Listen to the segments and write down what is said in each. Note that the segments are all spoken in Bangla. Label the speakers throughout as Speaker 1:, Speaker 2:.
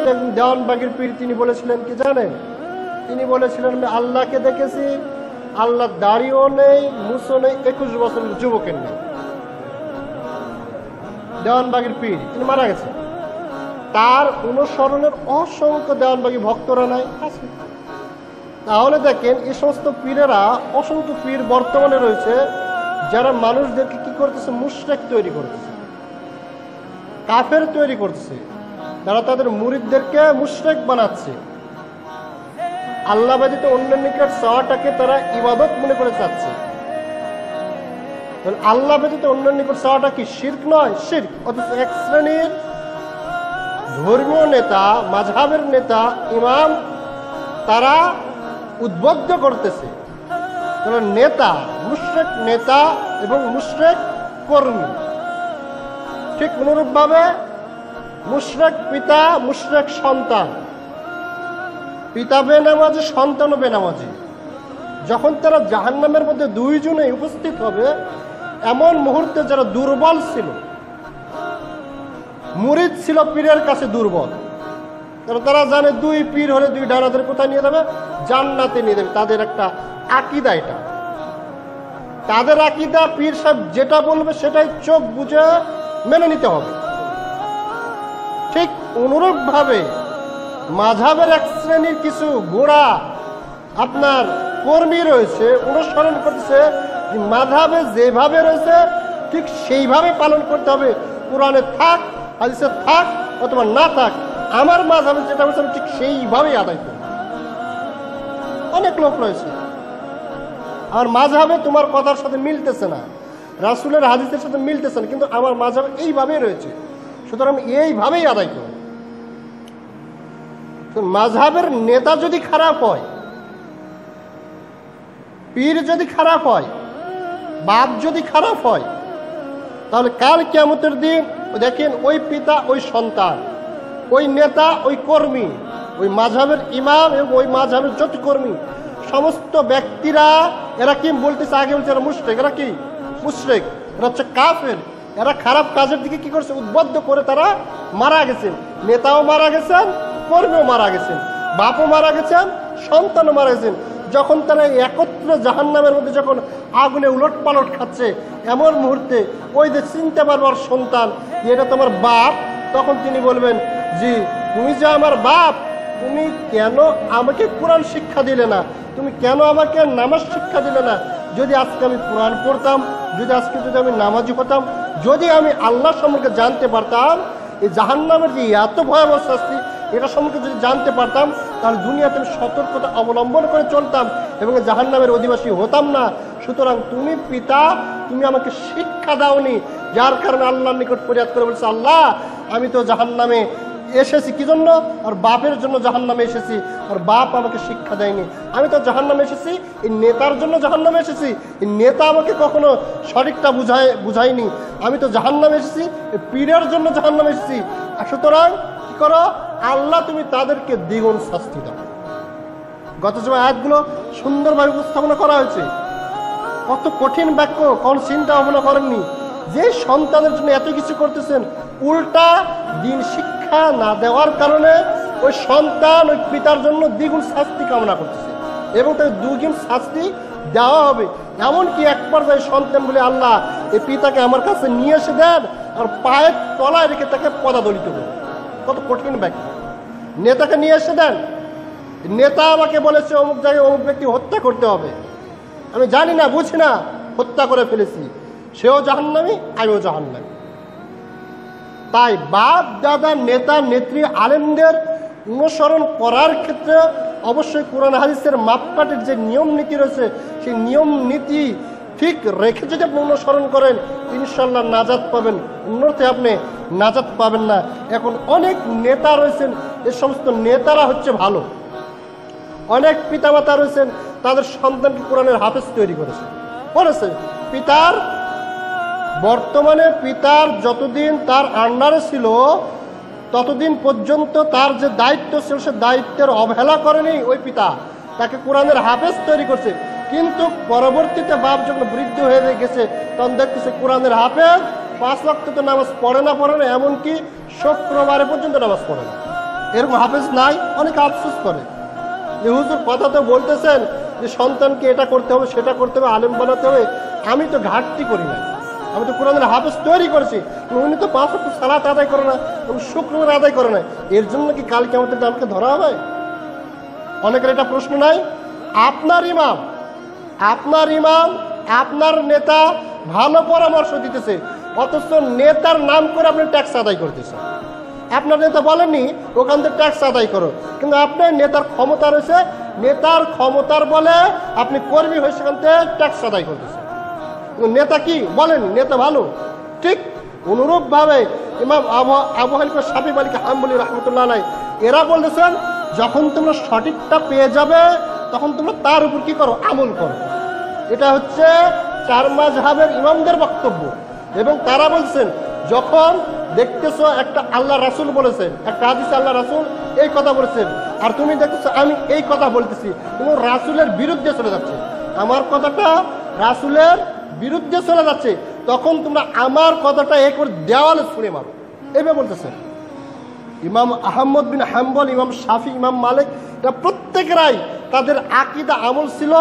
Speaker 1: মধ্যে একজন দেওয়ানবাগীর পীর তিনি বলেছিলেন কি জানেন? তিনি বলেছিলেন আমি আল্লাহকে দেখেছি, আল্লাহ দাড়িও নেই, মুছও নেই, 21 বছরের যুবকের নেই। দেওয়ানবাগীর পীর তিনি মারা গেছেন, তার অনুসরণের অসংখ্য দেওয়ানবাগী ভক্তরা নাই আছে। তাহলে দেখেন এই সমস্ত পীরেরা, অসংখ্য পীর বর্তমানে রয়েছে যারা মানুষদেরকে কি করতেছে, মুশরিক তৈরি করতেছে, কাফের তৈরি করতেছে, তারা তাদের মুরিদদেরকে মুশরিক বানাচ্ছে, আল্লাহ ব্যতীত অন্যের নিকট চাওয়াটাকে তারা ইবাদত মনে করে চাচ্ছে। আল্লাহ ব্যতীত অন্যের নিকট চাওয়াটা কি শিরক নয়? শিরক। অথচ এক শ্রেণীর ধর্মীয় নেতা, মাযহাবের নেতা, ইমাম তারা উদ্বুদ্ধ করতেছে নেতা, মুশরিক নেতা এবং মুশরিক কর্মী। ঠিক অনুরূপভাবে মুশরিক পিতা, মুশরিক সন্তান, পিতা বেনামাজি, সন্তানও বেনামাজি। যখন তারা জাহান্নামের মধ্যে দুইজনে উপস্থিত হবে, এমন মুহূর্তে যারা দুর্বল ছিল, মুরিদ ছিল পীরের কাছে দুর্বল, কারণ তারা জানে দুই পীর হলে দুই ডানাদের কোথায় নিয়ে যাবে, জান্নাতে নিয়ে যাবে। তাদের একটা আকীদা, এটা তাদের আকীদা, পীর সাহেব যেটা বলবে সেটাই চোখ বুঝে মেনে নিতে হবে। ঠিক অনুরূপভাবে মাযহাবের এক শ্রেণীর কিছু গোড়া আপনার কর্মী রয়েছে, অনুসরণ করতেছে, মাযহাবে যেভাবে রয়েছে ঠিক সেইভাবে পালন করতে হবে। কোরআনে থাক, হাদিসে থাক অথবা না থাক, আমার মাযহাবে যেটা হচ্ছে ঠিক সেইভাবেই আদায় করবে। অনেক লোক রয়েছে আমার মাযহাবে তোমার কথার সাথে মিলতেছে না, রাসূলের হাদিসের সাথে মিলতেছে না, কিন্তু আমার মাযহাবে এইভাবেই রয়েছে, সুতরাং এইভাবেই আদায় করবে। মাযহাবের নেতা যদি খারাপ হয়, পীর যদি খারাপ হয়, বাপ যদি খারাপ হয়, তাহলে কাল কিয়ামতের দিন দেখেন ওই পিতা, ওই সন্তান, ওই নেতা, ওই কর্মী, ওই মাযহাবের ইমাম এবং ওই মাযহাবের যত কর্মী, সমস্ত ব্যক্তিরা এরা কি বলতেছে, আগে বলছে এরা মুশরিক, এরা কি মুশরিক, এরা হচ্ছে কাফের, এরা খারাপ কাজের দিকে কি করছে, উদ্বুদ্ধ করে তারা মারা গেছেন। নেতাও মারা গেছেন, কর্মীও মারা গেছেন, বাপও মারা গেছেন, সন্তানও মারা গেছেন। যখন তারা একত্রে জাহান্নামের মধ্যে যখন আগুনে উলট পালট খাচ্ছে, এমন মুহূর্তে ওই যে চিনতে পারবার সন্তান এটা তোমার বাপ, তখন তিনি বলবেন জি তুমি যে আমার বাপ, তুমি কেন আমাকে কোরআন শিক্ষা দিলে না, তুমি কেন আমাকে নামাজ শিক্ষা দিলে না? যদি আজকে আমি কোরআন পড়তাম, যদি আমি নামাজি হতাম, যদি আমি আল্লাহ সম্পর্কে জানতে পারতাম, এই জাহান্নামের যে এত ভয়াবহ শাস্তি এটা সম্পর্কে যদি জানতে পারতাম, তাহলে দুনিয়াতে আমি সতর্কতা অবলম্বন করে চলতাম এবং জাহান্নামের অধিবাসী হতাম না। সুতরাং তুমি পিতা, তুমি আমাকে শিক্ষা দাওনি, যার কারণে আল্লাহর নিকট ফরিয়াদ করে বলছে আল্লাহ আমি তো জাহান্নামে এসেছি কি জন্য, আর বাপের জন্য জাহান্নামে এসেছি, আর বাপ আমাকে শিক্ষা দেয়নি। আমি তো জাহান্নামে এসেছি এই নেতার জন্য, জাহান্নামে এসেছি এই নেতা আমাকে কখনো সঠিকটা বুঝায়নি। আমি তো জাহান্নামে এসেছি এই পীরের জন্য, জাহান্নামে এসেছি। সুতরাং কি করো আল্লাহ, তুমি তাদেরকে দ্বিগুণ শাস্তি দাও। গত যে আয়াতগুলো সুন্দরভাবে উপস্থাপনা করা হয়েছে, কত কঠিন বাক্য, কোন চিন্তা ভাবনা করেননি যে সন্তানের জন্য এত কিছু করতেছেন, উল্টা দিন শিক্ষা না দেওয়ার কারণে ওই সন্তান ওই পিতার জন্য দ্বিগুণ শাস্তি কামনা করতেছে এবং তাকে দুগুণ শাস্তি দেওয়া হবে। এমনকি এক পর্যায়ে সন্তান বলে আল্লাহ এই পিতাকে আমার কাছে নিয়ে এসে দেন, আর পায়ের তলায় রেখে তাকে পদাদলিত করবে। কত কঠিন ব্যাখ্যা। নেতাকে নিয়ে এসে দেন, নেতা আমাকে বলেছে অমুক জায়গায় অমুক ব্যক্তি হত্যা করতে হবে, আমি জানি না, বুঝি না, হত্যা করে ফেলেছি, সেও জাহান্নামী, আমিও জাহান্নামী। তাই বাপ দাদা, নেতা নেত্রী, আলেমদের অনুসরণ করার ক্ষেত্রে অবশ্যই কোরআন হাদিসের মাপকাঠির যে নিয়ম নীতি রয়েছে, সেই নিয়ম নীতি ঠিক রেখে যদি আপনি অনুসরণ করেন, ইনশাল্লাহ নাজাত পাবেন, অন্যথা আপনি নাজাত পাবেন না। এখন অনেক নেতা রয়েছেন, এ সমস্ত নেতারা হচ্ছে ভালো। অনেক পিতামাতা রয়েছেন, তাদের সন্তানকে কোরআনের হাফেজ তৈরি করেছে। পিতার বর্তমানে পিতার যতদিন তার আন্ডারে ছিল ততদিন পর্যন্ত তার যে দায়িত্ব ছিল সে দায়িত্বের অবহেলা করেনি ওই পিতা, তাকে কোরআনের হাফেজ তৈরি করছে। কিন্তু পরবর্তীতে বাপ যখন বৃদ্ধ হয়ে গেছে তখন দেখতেছে কোরআনের হাফেজ 5 ওয়াক্ত তো নামাজ পড়ে না, এমনকি শুক্রবারে পর্যন্ত নামাজ পড়ে না। এরকম হাফেজ নাই, অনেকে আফসোস করে যে হুজুর কথা তো বলতেছেন যে সন্তানকে এটা করতে হবে সেটা করতে হবে, আলেম বানাতে হবে, আমি তো ঘাটতি করি না, আমি তো কোরআনের হাফেজ তৈরি করেছি, উনি তো 5 ওয়াক্ত সালাত আদায় করে না এবং শুক্রবার আদায় করে না, এর জন্য কি কাল কিয়ামতের দিন আমাকে ধরা হবে? অনেকের এটা প্রশ্ন নাই। আপনার ইমাম আপনার নেতা ভালো পরামর্শ দিতেছে, অথচ নেতার নাম করে আপনি ট্যাক্স আদায় করতেছেন। আপনার নেতা বলেননি ওখান থেকে ট্যাক্স আদায় করো, কিন্তু আপনার নেতার ক্ষমতা রয়েছে, নেতার ক্ষমতার বলে আপনি কর্মী হয়ে সেখান থেকে ট্যাক্স আদায় করতেছেন। নেতা কি বলেন? নেতা ভালো। ঠিক অনুরূপভাবে ইমাম আবু হানিফা, শাফি, মালিক, হাম্বলি রাহমাতুল্লাহ আলাইহি এরা বলতেছেন যখন তোমরা সঠিকটা পেয়ে যাবে তখন তোমরা তার উপর কি করো? আমল করো। এটা হচ্ছে 4 মাযহাবের ইমামদের বক্তব্য। এবং তারা বলছেন যখন দেখতেছো একটা আল্লাহ রাসূল বলেছেন, একটা হাদিসে আল্লাহ রাসূল এই কথা বলেছেন, আর তুমি দেখতেছো আমি এই কথা বলতেছি, তুমি রাসূলের বিরুদ্ধে চলে যাচ্ছে, আমার কথাটা রাসূলের বিরুদ্ধে চলে যাচ্ছে, তখন তোমরা আমার কথাটা এক করে দেওয়ালে ছুঁড়ে মারো, এইভাবে বলতেছেন। ইমাম আহমদ বিন হাম্বল, ইমাম শাফি, ইমাম মালিক এটা প্রত্যেকেরাই তাদের আকীদা আমল ছিল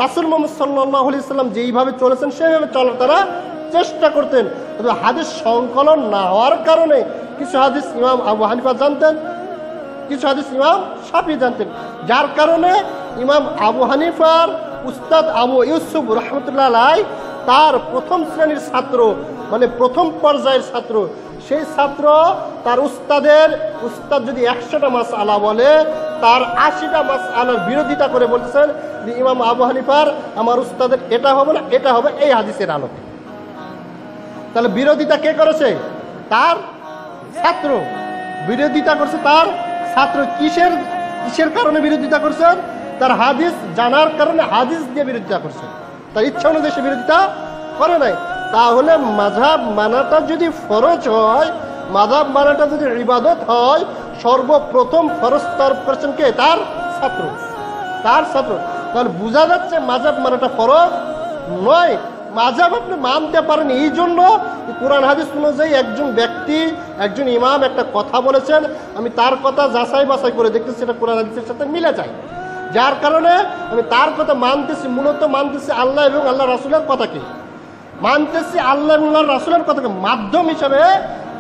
Speaker 1: রাসূল মুহাম্মদ সাল্লাল্লাহু আলাইহি সাল্লাম যেইভাবে চলেছেন সেইভাবে চলার তারা চেষ্টা করতেন। তবে হাদিস সংকলন না হওয়ার কারণে কিছু হাদিস ইমাম আবু হানিফা জানতেন, কিছু হাদিস ইমাম শাফি জানতেন, যার কারণে ইমাম আবু হানিফার উস্তাদ আবু ইউসুফ রাহমাতুল্লাহ আলাইহি তার প্রথম শ্রেণীর ছাত্র, মানে প্রথম পর্যায়ের ছাত্র, সেই ছাত্র তার উস্তাদ যদি 100টা মাসআলা বলে তার 80টা মাসআলার বিরোধিতা করে বলছেন যে ইমাম আবু হানিফার আমার উস্তাদের এটা হবে না, এটা হবে এই হাদিসের আলোকে। তাহলে বিরোধিতা কে করেছে? তার ছাত্র বিরোধিতা করছে, তার ছাত্র। কিসের কারণে বিরোধিতা করছেন? তার হাদিস জানার কারণে হাদিস দিয়ে বিরোধিতা করছে, তার ইচ্ছা অনুযায়ী সে বিরোধিতা করে নাই। তাহলে মাযহাব মানাটা যদি ফরজ হয়, মাযহাব মানাটা যদি ইবাদত হয়, সর্বপ্রথম ফরজ তার করেছেন কে? তার ছাত্র। তাহলে বোঝা যাচ্ছে মাযহাব মানাটা ফরজ নয়। মাযহাব আপনি মানতে পারেন এই জন্য কোরআন হাদিস অনুযায়ী একজন ব্যক্তি, একজন ইমাম একটা কথা বলেছেন, আমি তার কথা যাচাই বাছাই করে দেখতেছি এটা কোরআন হাদিসের সাথে মিলে যায়, যার কারণে আমি তার কথা মানতেছি। মূলত মানতেছি আল্লাহ এবং আল্লাহ রাসূলের কথাকে, মানতেছি আল্লাহ এবং আল্লাহ রাসূলের কথাকে মাধ্যম হিসেবে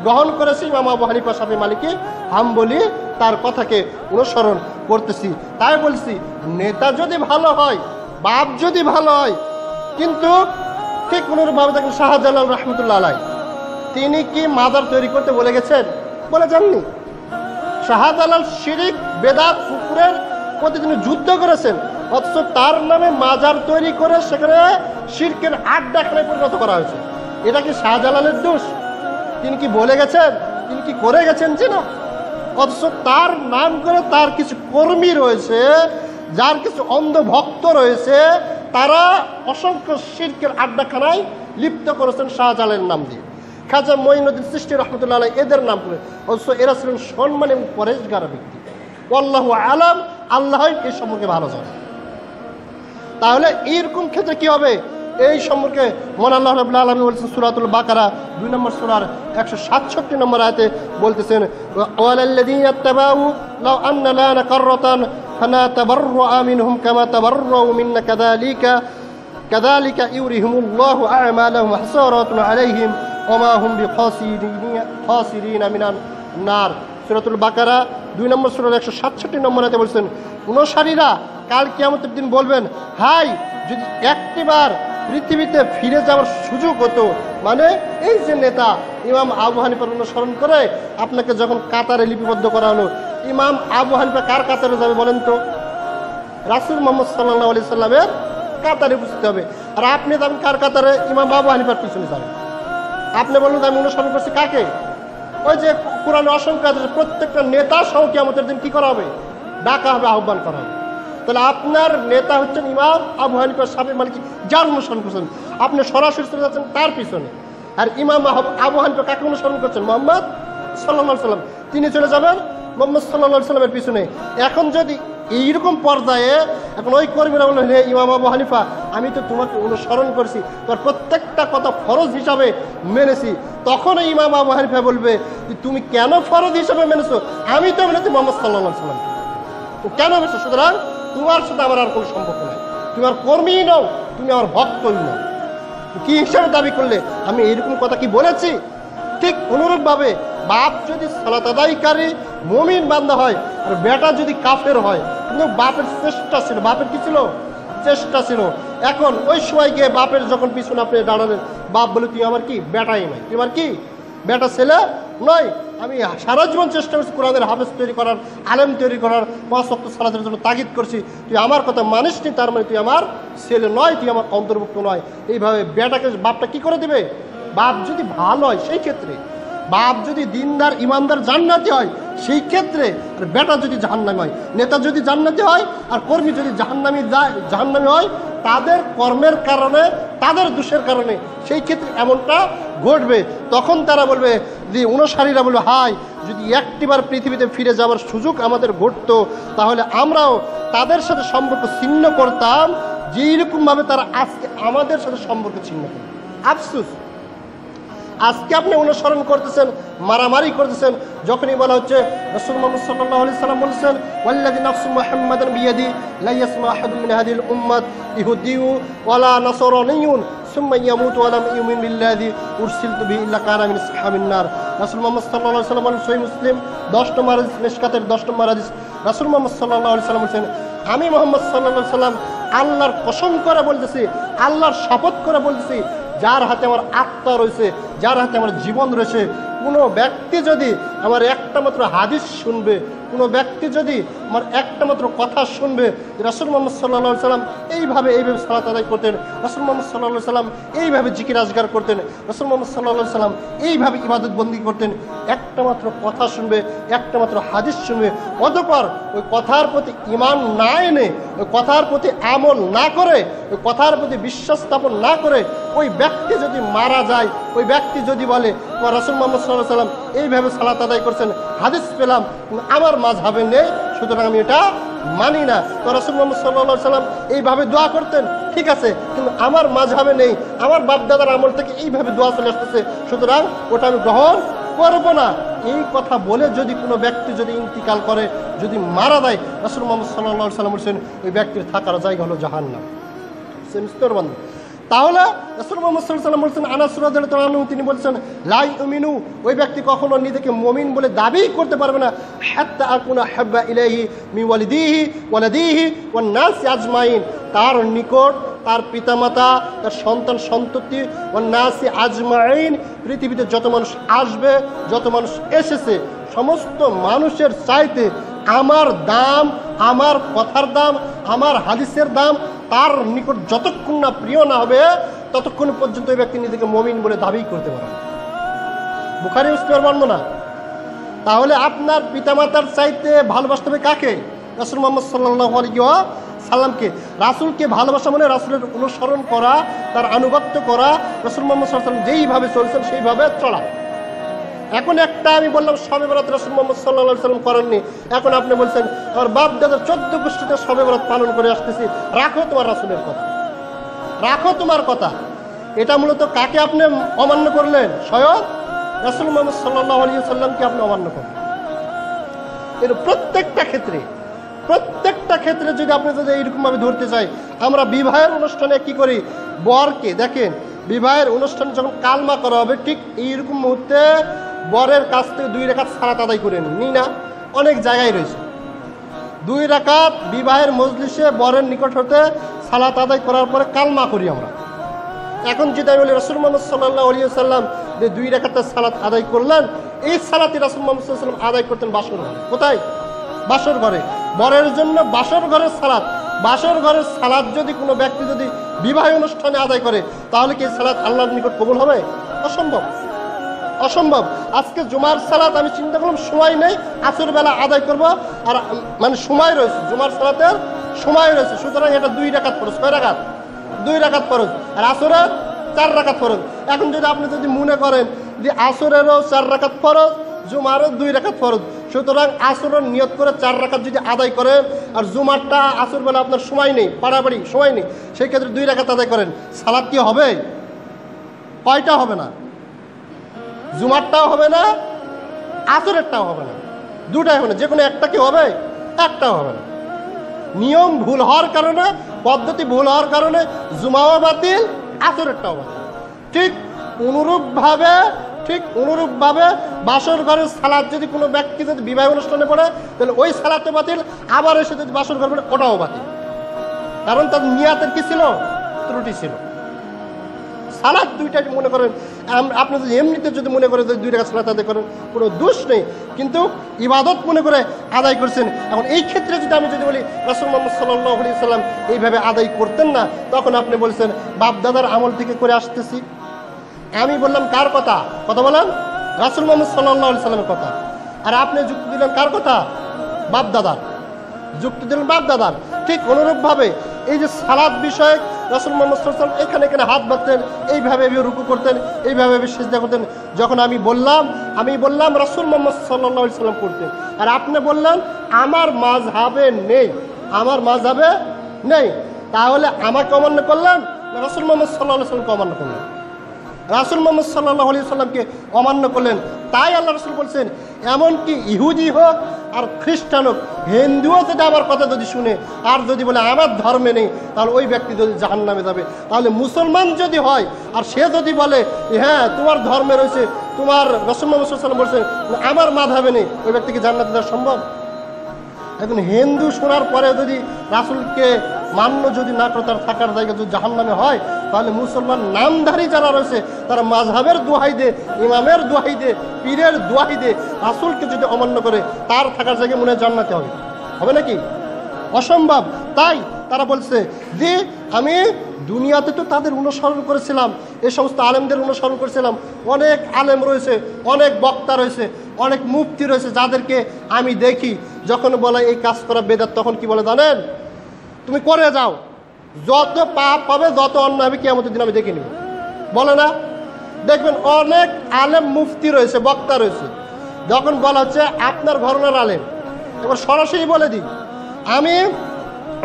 Speaker 1: গ্রহণ করেছি। ইমাম আবু হানিফা, শাফি, মালিকি, হাম্বলি তার কথাকে অনুসরণ করতেছি। তাই বলছি নেতা যদি ভালো হয়, বাপ যদি ভালো হয়, কিন্তু ঠিক অনুরূপভাবে দেখেন শাহজালাল রহমতুল্লাহ আলাইহি তিনি কি মাজার তৈরি করতে বলে গেছেন? বলে যাননি। শাহজালাল শিরিক, বেদাত, কুফরের প্রতি তিনি যুদ্ধ করেছেন, অথচ তার নামে মাজার তৈরি করে সেখানে শিরকের আড্ডাখানায় পরিণত করা হয়েছে। এটা কি শাহজালালের দোষ? তিনি কি বলে গেছেন? তিনি কি করে গেছেন? যে না, অথচ তার নাম করে তার কিছু কর্মী রয়েছে, যার কিছু অন্ধ ভক্ত রয়েছে, তারা অসংখ্য শিরকের আড্ডাখানায় লিপ্ত করেছেন শাহজালালের নাম দিয়ে। খাজা মঈনুদ্দিন চিশতি রাহমাতুল্লাহ আলাইহি এদের নাম করে, অথচ এরা ছিলেন সম্মান এবং পরেশগার ব্যক্তি। আল্লাহু আলাম, আল্লাহ এই সম্পর্কে ভালো জানে। তাহলে এইরকম ক্ষেত্রে কি হবে? এই সম্পর্কে মহান আল্লাহ রাব্বুল আলামিন বলছেন সূরাতুল বাকারা 2 নম্বর সূরার 167 নম্বর আয়াতে বলতেছেন, ওয়ালাল্লাযীনা তাবাউ লাউ আন্না লানা কাররাতান ফানাতাবাররা মিনহুম কামা তাবাররাউ মিন্না কাযালিকা ইউরিহিমুল্লাহু আ'মালাহুম হাসারাতুন আলাইহিম ওয়া মা হুম বিখাসিরিনা মিনান নার। সূরাতুল বাকারা 2 নম্বর সূরার 167 নম্বর আয়াতে বলছেন, অনুসারীরা কাল কিয়ামতের দিন বলবেন, হাই যদি একটিবার পৃথিবীতে ফিরে যাওয়ার সুযোগ হতো। মানে এই যে নেতা ইমাম আবু হানিফার অনুসরণ করে আপনাকে যখন কাতারে লিপিবদ্ধ করা হলো, ইমাম আবু হানিফা কার কাতারে যাবে বলেন তো? রাসূল মুহাম্মদ সাল্লাল্লাহু আলাইহি সাল্লামের কাতারে বুঝতে হবে। আর আপনি যাবেন কার কাতারে? ইমাম আবু হানিফার পিছনে যাবেন। আপনি বলুন আমি অনুসরণ করছি কাকে? ওই যে কোরআনে অসংখ্য আছে, প্রত্যেকটা নেতা সহ কিয়ামতের দিন কি করা হবে? ডাকা হবে, আহ্বান করা হবে। তাহলে আপনার নেতা হচ্ছেন ইমাম আবু হানিফা, শাফি, মালিকি, যার অনুসরণ করছেন আপনি সরাসরি চলে যাচ্ছেন তার পিছনে। আর ইমাম আবু হানিফা কাকে অনুসরণ করছেন? মুহাম্মদ সাল্লাল্লাহু আলাইহি সাল্লাম, তিনি চলে যাবেন মুহাম্মদ সাল্লাল্লাহু আলাইহি সাল্লামের পিছনে। এখন যদি এইরকম পর্যায়ে এখন ওই কর্মীরা বললো, হে ইমাম আবু হানিফা, আমি তো তোমাকে অনুসরণ করছি, তোমার প্রত্যেকটা কথা ফরজ হিসাবে মেনেছি। তখন ইমাম আবু হানিফা বলবে, তুমি কেন ফরজ হিসাবে মেনেছো? আমি তো মেনেছি মোহাম্মদ সাল্লাল্লাহু আলাইহি ওয়াসাল্লাম, কেন মেনেছো? সুতরাং তোমার সাথে আমার আর কোনো সম্পর্ক নাই, তুমি আমার কর্মীই নও, তুমি আমার ভক্তই নও। কি হিসাবে দাবি করলে? আমি এরকম কথা কি বলেছি? ঠিক অনুরূপভাবে বাপ যদি সালাত আদায়কারী মুমিন বান্দা হয় আর বেটা যদি কাফের হয়, কিন্তু বাপের চেষ্টা ছিল, বাপের কি ছিল? চেষ্টা ছিল। এখন ওই সময় গিয়ে বাপের যখন পিছনে আপনি দাঁড়ালেন, বাপ বলে, তুই আমার কি বেটাই নয়, তুই আমার কি বেটা ছেলে নয়, আমি সারা জীবন চেষ্টা করছি কোরআনের হাফেজ তৈরি করার, আলেম তৈরি করার, 5 ওয়াক্ত সালাতের জন্য তাগিদ করছি, তুই আমার কথা মানিসনি, তার মানে তুই আমার ছেলে নয়, তুই আমার অন্তর্ভুক্ত নয়। এইভাবে বেটাকে বাপটা কি করে দেবে? বাপ যদি ভালো হয় সেই ক্ষেত্রে, বাপ যদি দিনদার ইমানদার জান্নাতি হয় সেই ক্ষেত্রে, আর বেটা যদি জাহান্নামী হয়, নেতা যদি জান্নাতি হয় আর কর্মী যদি জাহান্নামী হয়, তাদের কর্মের কারণে, তাদের দোষের কারণে সেই ক্ষেত্রে এমনটা ঘটবে। তখন তারা বলবে, যে অনুসারীরা বলবে, হাই, যদি একটিবার পৃথিবীতে ফিরে যাওয়ার সুযোগ আমাদের ঘটতো, তাহলে আমরাও তাদের সাথে সম্পর্ক ছিন্ন করতাম যেইরকমভাবে তারা আজকে আমাদের সাথে সম্পর্ক ছিন্ন করে। আফসোস, আজকে আপনি অনুসরণ করতেছেন, মারামারি করতেছেন। যখনই বলা হচ্ছে রাসূল মুহাম্মদ সাল্লাল্লাহু আলাইহি সাল্লাম বলেছেন, ওয়াল্লাযী নাফসু মুহাম্মাদান বিয়াদি লা ইয়াসমা আহাদুন মিন হাযিহিল উম্মাত ইহুদিয়্যু ওয়ালা নাসরানিয়্যুন সুম্মা ইয়ামুতু ওয়া লাম ইউমিন বিল্লাযী উরসিলতু বিহি ইল্লা কানা মিন আসহাবিন নার। রাসূল মুহাম্মদ সাল্লাল্লাহু আলাইহি সাল্লাম বলেন, সহিহ মুসলিম 10 নম্বর হাদিস, মিশকাতের 10 নম্বর হাদিস, রাসূল মুহাম্মদ সাল্লাল্লাহু আলাইহি সাল্লাম বলেন, আমি মুহাম্মদ সাল্লাল্লাহু আলাইহি সাল্লাম আল্লাহর কসম করে বলতেছি, আল্লাহর শপথ করে বলতেছি, যার হাতে আমার আত্মা রয়েছে, যার হাতে আমার জীবন রয়েছে, কোনো ব্যক্তি যদি আমার একটা মাত্র হাদিস শুনবে, কোনো ব্যক্তি যদি আমার একটা মাত্র কথা শুনবে, রাসূল মুহাম্মদ সাল্লাল্লাহু আলাইহি সাল্লাম এইভাবে সালাত আদায় করতেন, রাসূল মুহাম্মদ সাল্লাল্লাহু আলাইহি সাল্লাম এইভাবে জিকির আজগার করতেন, রাসূল মুহাম্মদ সাল্লাল্লাহু আলাইহি সাল্লাম এইভাবে ইবাদত বন্দি করতেন, একটা মাত্র কথা শুনবে, একটা মাত্র হাদিস শুনবে, অতঃপর ওই কথার প্রতি ঈমান না এনে, ওই কথার প্রতি আমল না করে, ওই কথার প্রতি বিশ্বাস স্থাপন না করে ওই ব্যক্তি যদি মারা যায়, ওই ব্যক্তি যদি বলে রাসূল মুহাম্মদ সাল্লাল্লাহু আলাইহি সাল্লাম এইভাবে সালাত আদায় করছেন, হাদিস পেলাম, আমার মাযহাবে নেই, সুতরাং আমি এটা মানি না। তো রাসূল মুহাম্মদ সাল্লাল্লাহু আলাইহি সাল্লাম এইভাবে দোয়া করতেন, ঠিক আছে, কিন্তু আমার মাযহাবে নেই, আমার বাপ দাদার আমল থেকে এইভাবে দোয়া চলে আসতেছে, সুতরাং ওটা আমি গ্রহণ করব না। এই কথা বলে যদি কোনো ব্যক্তি যদি ইন্তিকাল করে, যদি মারা দেয়, রাসূল মুহাম্মদ সাল্লাল্লাহু আলাইহি সাল্লাম বলেছেন ওই ব্যক্তির থাকার জায়গা হলো জাহান্নাম। তাহলে রাসূল মুহাম্মদ সাল্লাল্লাহু আলাইহি সাল্লাম বলেছেন, আনাস রাদিয়াল্লাহু আনহু তিনি বলেছেন, লা ইউমিনু, ওই ব্যক্তি কখনো নিজেকে মুমিন বলে দাবি করতে পারবে না, হাত্তা আকুনা হাব্বা ইলাইহি মিন ওয়ালাদিহি ওয়ান নাস আজমাইন, তার নিকট তার পিতামাতা, তার সন্তান সন্ততি, ওয়ান নাস আজমাইন, পৃথিবীতে যত মানুষ আসবে, যত মানুষ এসেছে, সমস্ত মানুষের চাইতে আমার দাম, আমার কথার দাম, আমার হাদিসের দাম তার নিকট যতক্ষণ না প্রিয় না হবে, ততক্ষণ পর্যন্ত ওই ব্যক্তি নিজেকে মুমিন বলে দাবি করতে পারে। বুখারী মুসলিমের বর্ণনা। তাহলে আপনার পিতামাতার চাইতে ভালোবাসতে হবে কাকে? রাসূল মুহাম্মদ সাল্লাল্লাহু আলাইহি সাল্লামকে। রাসূলকে ভালোবাসা মানে রাসূলের অনুসরণ করা, তার আনুগত্য করা, রাসূল মুহাম্মদ সাল্লাল্লাহু আলাইহি সাল্লাম যেইভাবে চলছেন সেইভাবে চলা। এখন একটা আমি বললাম শবে বরাত রাসূল মুহাম্মদ সাল্লাল্লাহু আলাইহি সাল্লাম করেননি, এখন আপনি বলছেন আমার বাপ দাদার 14 গোষ্ঠীতে শবে বরাত পালন করে আসতেছি, রাখো তোমার রাসূলের কথা, রাখো তোমার কথা। এটা মূলত কাকে আপনি অমান্য করলেন? স্বয়ং রাসূল মুহাম্মদ সাল্লাল্লাহু আলাইহি সাল্লামকে আপনি অমান্য করলেন। এর প্রত্যেকটা ক্ষেত্রে যদি আপনি যদি এইরকমভাবে ধরতে চাই, আমরা বিবাহের অনুষ্ঠানে কি করি? বরকে দেখেন, বিবাহের অনুষ্ঠানে যখন কালমা করা হবে, ঠিক এইরকম মুহূর্তে বরের কাছ থেকে 2 রাকাত সালাত আদায় করে নিই না? অনেক জায়গায় রয়েছে 2 রাকাত বিবাহের মজলিসে বরের নিকট হতে সালাত আদায় করার পরে কালমা করি আমরা। এখন যদি আমি বলি রাসূল মুহাম্মদ সাল্লাল্লাহু আলাইহি সাল্লাম যে 2 রাকাতের সালাত আদায় করলেন, এই সালাতই রাসূল মুহাম্মদ সাল্লাল্লাহু আলাইহি সাল্লাম আদায় করতেন বাসর ঘরে। কোথায়? বাসর ঘরে। বরের জন্য বাসর ঘরের সালাত, বাসর ঘরের সালাত যদি কোনো ব্যক্তি যদি বিবাহ অনুষ্ঠানে আদায় করে, তাহলে কি সালাত আল্লাহর নিকট কবুল হবে? অসম্ভব, অসম্ভব। আজকে জুমার সালাত আমি চিন্তা করলাম সময় নেই, আসর বেলা আদায় করব, আর মানে সময় রয়েছে, জুমার সালাতের সময় রয়েছে, সুতরাং এটা 2 রাকাত ফরজ। কয় রাকাত? 2 রাকাত ফরজ, আর আসরের 4 রাকাত ফরজ। এখন যদি আপনি যদি মনে করেন যে আসরেরও 4 রাকাত ফরজ, জুমারও 2 রাকাত ফরজ, সুতরাং আসরের নিয়ত করে 4 রাকাত যদি আদায় করেন, আর জুমারটা আসর বেলা আপনার সময় নেই, পাড়াবাড়ি সময় নেই, সেই ক্ষেত্রে 2 রাকাত আদায় করেন, সালাত কি হবে? কয়টা হবে না? জুমারটাও হবে না, আসরেরটাও হবে না, দুটাই হবে না, যে কোনো একটা কি হবে? একটাও হবে না। নিয়ম ভুল হওয়ার কারণে, পদ্ধতি ভুল হওয়ার কারণে জুমাও বাতিল, আসরেরটাও বাতিল। ঠিক অনুরূপভাবে বাসর ঘরের সালাত যদি কোনো ব্যক্তি যদি বিবাহ অনুষ্ঠানে পড়ে, তাহলে ওই সালাতে বাতিল, আবার এসে যদি বাসর ঘর পড়ে ওটাও বাতিল। কারণ তার নিয়াতের কি ছিল? ত্রুটি ছিল। সালাত দুইটাই মনে করেন, আপনি যদি এমনিতে যদি মনে করেন যে 2 রাকাত সালাত আদায় করেন, কোনো দোষ নেই, কিন্তু ইবাদত মনে করে আদায় করছেন। এখন এই ক্ষেত্রে যদি আমি যদি বলি রাসূল মুহাম্মদ সাল্লাল্লাহু আলাইহি সাল্লাম এইভাবে আদায় করতেন না, তখন আপনি বলছেন বাপ দাদার আমল থেকে করে আসতেছি। আমি বললাম কার কথা? কথা বলেন রাসূল মুহাম্মদ সাল্লাল্লাহু আলাইহি সাল্লামের কথা। আর আপনি যুক্তি দিলেন কার কথা? বাপ দাদার। যুক্তি দিলেন বাপ দাদার। ঠিক অনুরূপভাবে এই যে সালাত বিষয়ক রাসূল মুহাম্মদ সাল্লাল্লাহু আলাইহি ওয়াসাল্লাম এখানে হাত বাঁধতেন, এইভাবে রুকু করতেন, এইভাবে সিজদা করতেন। যখন আমি বললাম রাসূল মুহাম্মদ সাল্লাল্লাহু আলাইহি ওয়াসাল্লাম করতেন, আর আপনি বললেন আমার মাযহাবে নেই, আমার মাযহাবে নেই। তাহলে আমাকে অমান্য করলেন না রাসূল মুহাম্মদ সাল্লাল্লাহু আলাইহি ওয়াসাল্লামকে অমান্য করলেন? রাসূল মুহাম্মদ সাল্লাল্লাহু আলাইহি ওয়াসাল্লামকে অমান্য করলেন। তাই আল্লাহ রাসূল বলছেন, এমনকি ইহুদি হোক আর খ্রিস্টান হোক, হিন্দুও যদি আমার কথা যদি শুনে আর যদি বলে আমার ধর্মে নেই, তাহলে ওই ব্যক্তি যদি জাহান্নামে যাবে। তাহলে মুসলমান যদি হয় আর সে যদি বলে হ্যাঁ তোমার ধর্মে রয়েছে, তোমার রাসূল মুহাম্মদ সাল্লাল্লাহু আলাইহি ওয়াসাল্লাম বলছেন আমার মাযহাবে নেই, ওই ব্যক্তিকে জান্নাতে দেওয়া সম্ভব? এখন হিন্দু শোনার পরে যদি রাসূলকে মান্য যদি না করে, তার থাকার জায়গা যদি জাহান্নামে হয়, তাহলে মুসলমান নামধারী যারা রয়েছে তারা মাযহাবের দোহাই দে, ইমামের দোহাই দে, পীরের দোহাই দে, রাসূলকে যদি অমান্য করে, তার থাকার জায়গায় মনে হয় জান্নাতে হবে? হবে নাকি? অসম্ভব। তাই তারা বলছে যে আমি দুনিয়াতে তো তাদের অনুসরণ করেছিলাম, এই সমস্ত আলেমদের অনুসরণ করেছিলাম, অনেক আলেম রয়েছে, অনেক বক্তা রয়েছে, অনেক মুফতি রয়েছে, যাদেরকে আমি দেখি যখন বলে এই কাজ করা বেদাত, তখন কি বলে জানেন? তুমি করে যাও, যত পাপ হবে, যত অন্যায় হবে, কিয়ামতের দিন আমি দেখে নিব, বলে না? দেখবেন অনেক আলেম মুফতি রয়েছে, বক্তা রয়েছে, যখন বলা হচ্ছে আপনার ঘরানার আলেম, এবার সরাসরি বলে দিই, আমি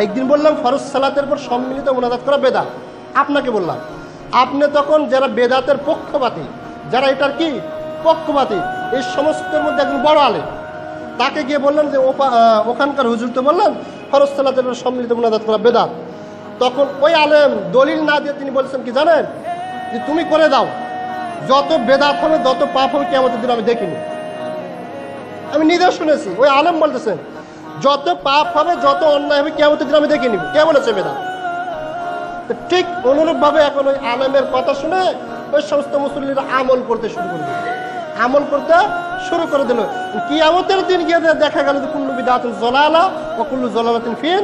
Speaker 1: একদিন বললাম ফরজ সালাতের পর সম্মিলিত মুনাজাত করা বেদাত, আপনাকে বললাম, আপনি তখন যারা বেদাতের পক্ষপাতী, যারা এটার কি পক্ষপাতী, এই সমস্তের মধ্যে একজন বড় আলেম, তাকে গিয়ে বললেন যে ওখানকার হুজুর তো বললেন ফরজ সালাতের পর সম্মিলিত মুনাজাত করা বেদাত। তখন ওই আলেম দলিল না দিয়ে তিনি বলছেন কি জানেন? যে তুমি করে দাও, যত বেদাত হবে, যত পাপ হবে, কিয়ামতের দিন আমি দেখিনি। আমি নিজেও শুনেছি, ওই আলেম বলতেছেন যত পাপ হবে, যত অন্যায় হবে, কিয়ামতের দিন আমি দেখে নিব। কে বলেছে বেদাত? ঠিক অনুরূপভাবে এখন ওই আলেমের কথা শুনে ওই সমস্ত মুসল্লিরা আমল করতে শুরু করে দিল। কিয়ামতের দিন গিয়ে দেখা গেল যে কুল্লু বিদআতিন যালালা ওয়া কুল্লু যালালাতিন ফিন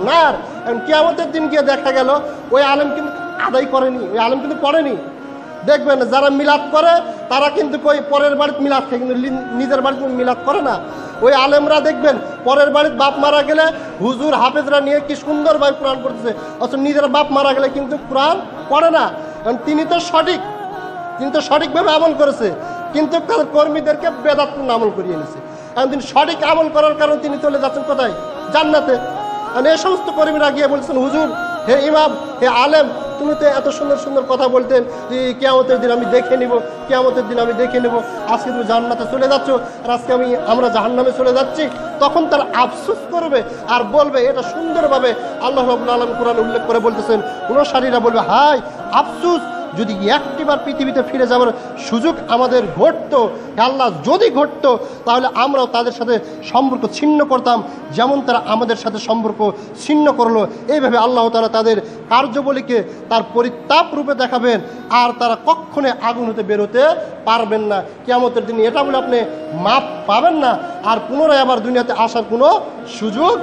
Speaker 1: নার। এখন কিয়ামতের দিন গিয়ে দেখা গেল ওই আলেম কিন্তু আদায় করেনি, ওই আলেম কিন্তু পড়েনি। দেখবেন যারা মিলাদ করে তারা কিন্তু কই পরের বাড়িতে মিলাদ খায়, কিন্তু নিজের বাড়িতে মিলাদ করে না। ওই আলেমরা দেখবেন পরের বাড়িতে বাপ মারা গেলে হুজুর হাফেজরা নিয়ে কি সুন্দরভাবে কোরআন পড়তেছে, অথচ নিজের বাপ মারা গেলে কিন্তু কোরআন পড়ে না। কারণ তিনি তো সঠিকভাবে আমল করেছে, কিন্তু তার কর্মীদেরকে বেদাতপূর্ণ আমল করিয়ে নিয়েছে। এখন তিনি সঠিক আমল করার কারণে তিনি চলে যাচ্ছেন কোথায়? জান্নাতে। কারণ এই সমস্ত কর্মীরা গিয়ে বলছেন হুজুর, হে ইমাম, হে আলেম, তুমি তো এত সুন্দর সুন্দর কথা বলতেন যে কিয়ামতের দিন আমি দেখে নিব, কিয়ামতের দিন আমি দেখে নেব, আজকে তুমি জান্নাতে চলে যাচ্ছ আর আজকে আমরা জাহান্নামে চলে যাচ্ছি। তখন তারা আফসোস করবে আর বলবে, এটা সুন্দরভাবে আল্লাহ রাব্বুল আলামিন কোরআনে উল্লেখ করে বলতেছেন, অনুসারীরা বলবে হায় আফসোস, যদি একটিবার পৃথিবীতে ফিরে যাওয়ার সুযোগ আমাদের ঘটতো, আল্লাহ যদি ঘটতো, তাহলে আমরাও তাদের সাথে সম্পর্ক ছিন্ন করতাম, যেমন তারা আমাদের সাথে সম্পর্ক ছিন্ন করলো। এইভাবে আল্লাহ তাআলা তাদের কার্যবলীকে তার পরিতাপ রূপে দেখাবেন, আর তারা কখনো আগুন হতে বেরোতে পারবেন না। কিয়ামতের দিন এটা বলে আপনি মাপ পাবেন না, আর পুনরায় আবার দুনিয়াতে আসার কোনো সুযোগ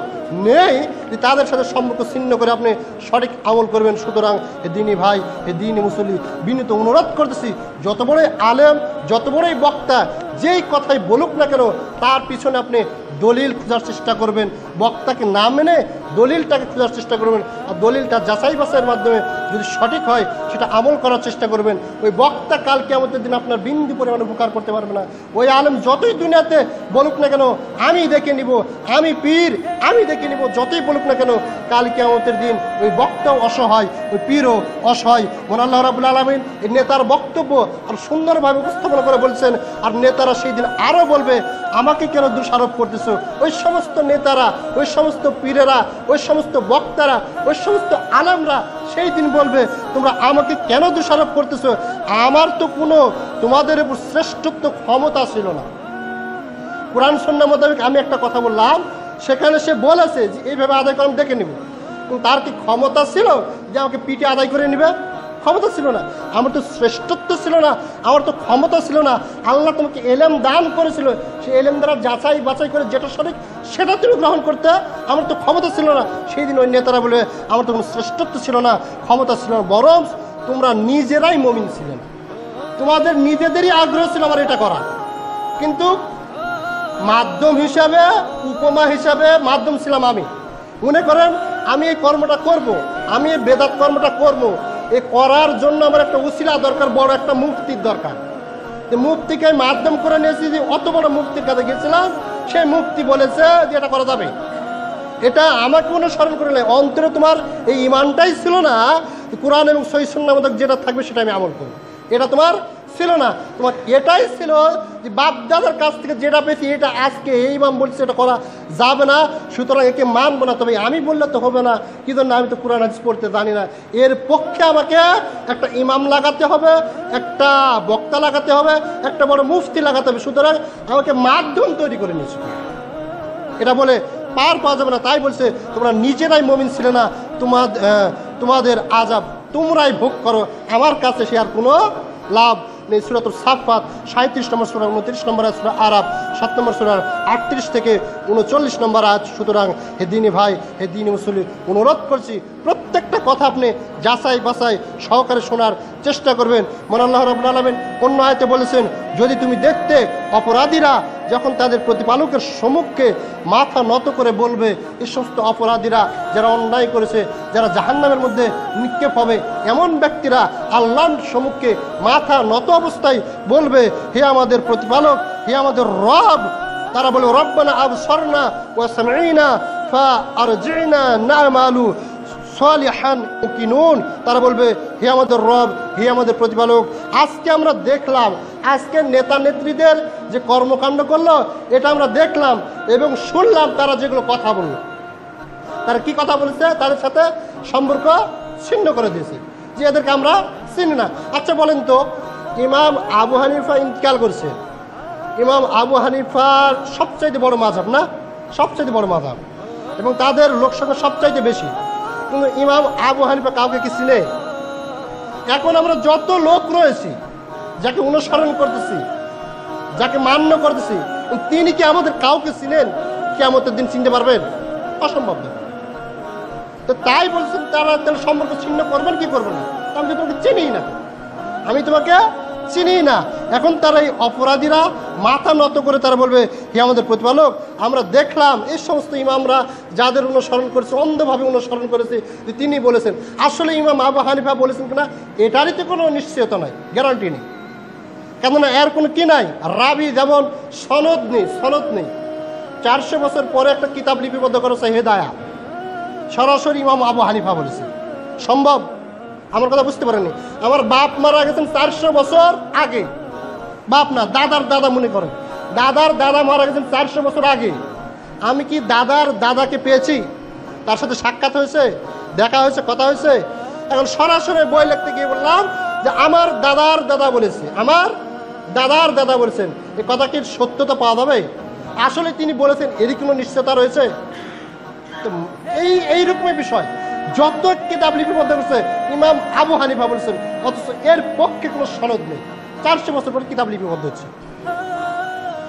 Speaker 1: নেই যে তাদের সাথে সম্পর্ক ছিন্ন করে আপনি সঠিক আমল করবেন। সুতরাং এ দিনী ভাই, এ দিনী মুসল্লি, বিনীত অনুরোধ করতেছি, যত বড়ই আলেম, যত বড়ই বক্তা, যেই কথাই বলুক না কেন তার পিছনে আপনি দলিল খোঁজার চেষ্টা করবেন, বক্তাকে না মেনে দলিলটাকে খোঁজার চেষ্টা করবেন, আর দলিলটা যাচাই বাছাইয়ের মাধ্যমে যদি সঠিক হয় সেটা আমল করার চেষ্টা করবেন। ওই বক্তা কাল কিয়ামতের দিন আপনার বিন্দু পরিমাণ উপকার করতে পারবে না। ওই আলেম যতই দুনিয়াতে বলুক না কেন আমি দেখে নিব, আমি পীর, আমি দেখে নিব, যতই বলুক না কেন কাল কিয়ামতের দিন ওই বক্তাও অসহায়, ওই পীরও অসহায়। মন আল্লাহ রাব্বুল আলামিন এই নেতার বক্তব্য আর সুন্দরভাবে উপস্থাপনা করে বলছেন। আর নেতারা সেই দিন আরও বলবে আমাকে কেন দোষারোপ করতেছো? ওই সমস্ত নেতারা, ওই সমস্ত পীরেরা, ওই সমস্ত বক্তারা, ওই সমস্ত আলেমরা সেই দিন বলবে তোমরা আমাকে কেন দোষারোপ করতেছো? আমার তো কোনো তোমাদের উপর শ্রেষ্ঠত্ব ক্ষমতা ছিল না। কোরআন সুন্নাহ মোতাবেক আমি একটা কথা বললাম, সেখানে সে বলেছে যে এইভাবে আদায় করে আমি দেখে নিব, কিন্তু তার কি ক্ষমতা ছিল যে আমাকে পিঠে আদায় করে নিবে? ক্ষমতা ছিল না। আমার তো শ্রেষ্ঠত্ব ছিল না, আমার তো ক্ষমতা ছিল না। আল্লাহ তোমাকে এলেম দান করেছিল, সেই এলেম দ্বারা যাচাই বাছাই করে যেটা সঠিক সেটা তুমি গ্রহণ করতে, আমার তো ক্ষমতা ছিল না। সেই দিন ওই নেতারা বলে আমার তো কোনো শ্রেষ্ঠত্ব ছিল না, ক্ষমতা ছিল না, বরং তোমরা নিজেরাই মুমিন ছিলেন, তোমাদের নিজেদেরই আগ্রহ ছিল আমার এটা করা, কিন্তু মাধ্যম হিসাবে, উপমা হিসাবে মাধ্যম ছিলাম আমি। মনে করেন আমি এই কর্মটা করব, আমি এই বেদাত কর্মটা করব, এই করার জন্য আমার একটা উসিলা দরকার, বড় একটা মুক্তির দরকার। মুক্তিকে মাধ্যম করে নিয়েছি, যে অত বড় মুক্তির কাছে গেছিলাম, সেই মুক্তি বলেছে যে এটা করা যাবে। এটা আমাকে অনুসরণ করে নেয়, অন্তরে তোমার এই ইমানটাই ছিল না কোরআন এবং সহিহ সুন্নাহ মোতাবেক যেটা থাকবে সেটা আমি আমল করব। এটা তোমার ছিল না, তোমার এটাই ছিল যে বাপ দাদার কাছ থেকে যেটা পেয়েছি এটা আজকে এই ইমাম বলছে এটা করা যাবে না, সুতরাং একে মানবো না। তবে আমি বললে তো হবে না, কি জন্য? আমি তো কোরআন হাদিস পড়তে জানি না। এর পক্ষে আমাকে একটা ইমাম লাগাতে হবে, একটা বক্তা লাগাতে হবে, একটা বড় মুফতি লাগাতে হবে। সুতরাং আমাকে মাধ্যম তৈরি করে নিয়েছে, এটা বলে পার পাওয়া যাবে না। তাই বলছে তোমরা নিজেরাই মুমিন ছিলে না, তোমাদের আযাব তোমরাই ভোগ করো, আমার কাছে সে আর কোনো লাভ নেই। সূরাতুস সাফফাত 37 নম্বর সূরা, 29 নম্বর আয়াত, সূরা আরাব 7 নম্বর সূরার 38 থেকে 39 নম্বর আয়াত। সুতরাং হে দ্বীনি ভাই, হে দ্বীনি মুসলিম, অনুরোধ করছি প্রত্যেকটা কথা আপনি যাচাই বাছাই সহকারে শোনার চেষ্টা করবেন। মহান আল্লাহ রাব্বুল আলামিন অন্য আয়াতে বলেছেন, যদি তুমি দেখতে অপরাধীরা যখন তাদের প্রতিপালকের সম্মুখে মাথা নত করে বলবে, এই সমস্ত অপরাধীরা যারা অন্যায় করেছে, যারা জাহান্নামের মধ্যে নিক্ষেপ হবে, এমন ব্যক্তিরা আল্লাহর সম্মুখে মাথা নত অবস্থায় বলবে হে আমাদের প্রতিপালক, হে আমাদের রব। তারা বলবে রব্বানা আবসারনা ওয়া সামি'না ফাআরজি'না না'মালু সালিহান মুকিনুন। তারা বলবে হে আমাদের রব, হে আমাদের প্রতিপালক, আজকে আমরা দেখলাম, আজকে নেতা নেত্রীদের যে কর্মকাণ্ড করলো এটা আমরা দেখলাম এবং শুনলাম, তারা যেগুলো কথা বললো, তারা কি কথা বলেছে, তাদের সাথে সম্পর্ক ছিন্ন করে দিয়েছে, যে এদেরকে আমরা চিনি না। আচ্ছা বলেন তো, ইমাম আবু হানিফা ইন্তেকাল করছে, ইমাম আবু হানিফার সবচাইতে বড় মাযহাব না, সবচাইতে বড় মাযহাব, এবং তাদের লোকসংখ্যা সবচাইতে বেশি, কিন্তু ইমাম আবু হানিফা কাউকে কি চিনে? এখন আমরা যত লোক রয়েছি যাকে অনুসরণ করতেছি, যাকে মান্য করতেছি, তিনি কি আমাদের কাউকে চিনেন? কিয়ামতের দিন চিনতে পারবেন? অসম্ভব। তো তাই বলছেন তারা তাহলে সম্পর্ক ছিন্ন করবেন কি করবেন না? আমি তো তোমাকে চিনি না, আমি তোমাকে চিনি না। এখন তারা এই অপরাধীরা মাথা নত করে তারা বলবে হে আমাদের প্রতিপালক, আমরা দেখলাম এই সমস্ত ইমামরা যাদের অনুসরণ করেছে, অন্ধভাবে অনুসরণ করেছে, যে তিনি বলেছেন। আসলে ইমাম আবু হানিফা বলেছেন কিনা এটারই তো কোনো নিশ্চয়তা নাই, গ্যারান্টি নেই, কেননা এর কোনো কি নাই, রাবি যেমন সনদ নেই, সনদ নেই। 400 বছর পরে একটা কিতাব লিপিবদ্ধ করেছে হেদায়া, সরাসরি ইমাম আবু হানিফা বলেছে। সম্ভব? আমার কথা বুঝতে পারেননি। আমার বাপ মারা গেছেন 400 বছর আগে, বাপ না দাদার দাদা, মনে করেন দাদার দাদা মারা গেছেন 400 বছর আগে। আমি কি দাদার দাদাকে পেয়েছি? তার সাথে সাক্ষাৎ হয়েছে, দেখা হয়েছে, কথা হয়েছে? এখন সরাসরি বই লিখতে গিয়ে বললাম যে আমার দাদার দাদা বলেছে, আমার দাদার দাদা বলেছেন, এই কথা কি সত্যতা পাওয়া যাবে? আসলে তিনি বলেছেন এরই কোনো নিশ্চয়তা রয়েছে? তো এইরকমের বিষয় যত কিতাব লিপিবদ্ধ করছে ইমাম আবু হানিফা বলেছেন, অথচ এর পক্ষে কোনো সনদ নেই। 400 বছর পরে কিতাব লিপিবদ্ধ হচ্ছে,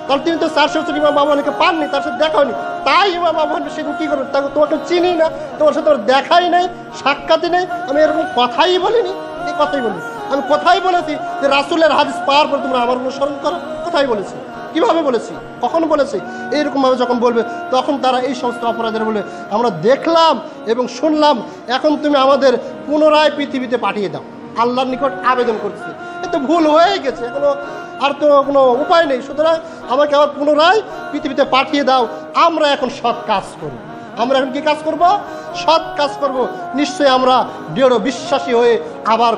Speaker 1: তাহলে তিনি তো 400 বছর ইমাম আবু হানিফা পাননি, তার সাথে দেখা হয়নি। তাই ইমাম আবু হানিফা সেদিন কি করবেন? তাকে তোমাকে চিনি না, তোমার সাথে দেখাই নাই, সাক্ষাৎই নেই, আমি এরকম কথাই বলিনি। এই কথাই বলি, আমি কোথায় বলেছি যে রাসূলের হাদিস পাওয়ার পর তোমরা আমার অনুসরণ করো? কোথায় বলেছি? কিভাবে বলেছি, কখন বলেছি? এইরকমভাবে যখন বলবে তখন তারা এই সমস্ত অপরাধের বলে আমরা দেখলাম এবং শুনলাম, এখন তুমি আমাদের পুনরায় পৃথিবীতে পাঠিয়ে দাও। আল্লাহর নিকট আবেদন করছে, এ তো ভুল হয়ে গেছে, এখনো আর তো কোনো উপায় নেই, সুতরাং আমাকে আবার পুনরায় পৃথিবীতে পাঠিয়ে দাও, আমরা এখন সৎ কাজ করব। আমরা এখন কি কাজ করব? সৎ কাজ করব। নিশ্চয়ই আমরা দৃঢ় বিশ্বাসী হয়ে আবার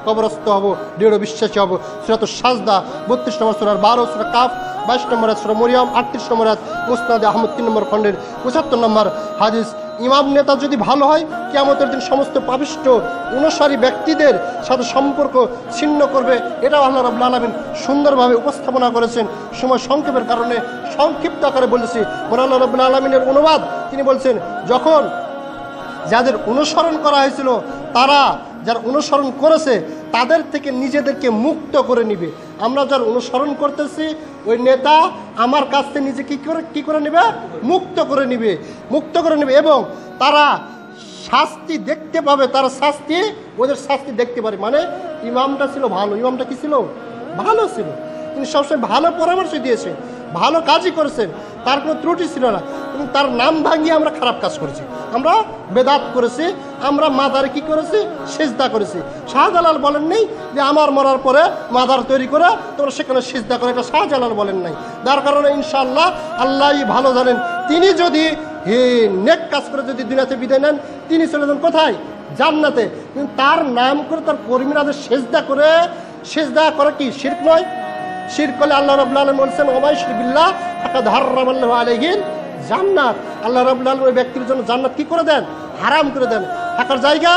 Speaker 1: কবরস্থ হব, দৃঢ় বিশ্বাসী হব। সূরা সাজদা 32 নম্বর সূরা 12, সূরা কাফ 22 নম্বর আয়াত, সূরা মরিয়ম 38 নম্বর আয়াত, মুসনাদে আহমদ 3 নম্বর খণ্ডের 75 নম্বর হাদিস। ইমাম নেতা যদি ভালো হয়, কিয়ামতের দিন সমস্ত পাপিষ্ঠ অনুসারী ব্যক্তিদের সাথে সম্পর্ক ছিন্ন করবে। এটাও আল্লাহ রাব্বুল আলামিন সুন্দরভাবে উপস্থাপনা করেছেন। সময় সংক্ষেপের কারণে সংক্ষিপ্ত আকারে বলেছি। আল্লাহ রাব্বুল আলামিনের অনুবাদ তিনি বলছেন, যখন যাদের অনুসরণ করা হয়েছিল তারা যারা অনুসরণ করেছে তাদের থেকে নিজেদেরকে মুক্ত করে নিবে। আমরা যারা অনুসরণ করতেছি ওই নেতা আমার কাছ থেকে নিজে কি করে নেবে? মুক্ত করে নিবে এবং তারা শাস্তি দেখতে পাবে, তারা ওদের শাস্তি দেখতে পারে। মানে ইমামটা ছিল ভালো, ইমামটা কি ছিল? ভালো ছিল, তিনি সবসময় ভালো পরামর্শ দিয়েছেন, ভালো কাজই করেছেন, তার কোনো ত্রুটি ছিল না। কিন্তু তার নাম ভাঙিয়ে আমরা খারাপ কাজ করেছি, আমরা বেদাত করেছি, আমরা মাদারে কি করেছি? সিজদা করেছি। শাহজালাল বলেন নেই যে আমার মরার পরে মাদার তৈরি করে তোমরা সেখানে সিজদা করে, এটা শাহজালাল বলেন নাই। যার কারণে ইনশাআল্লাহ আল্লাহই ভালো জানেন, তিনি যদি নেক কাজ করে যদি দুনিয়াতে বিদায় নেন, তিনি চলে যান কোথায়? জান্নাতে। কিন্তু তার নাম করে তার কর্মীরা সিজদা করে কি শিরক নয়? শিরক করলে আল্লাহ রাব্বুল আলামিন বলেছেন, ওমাই ইশরিক বিল্লাহ ফাকাদ হারামাল্লাহু আলাইহিল জান্নাত। আল্লাহ রাব্বুল আলামিন ওই ব্যক্তির জন্য জান্নাত কি করে দেন? হারাম করে দেন, থাকার জায়গা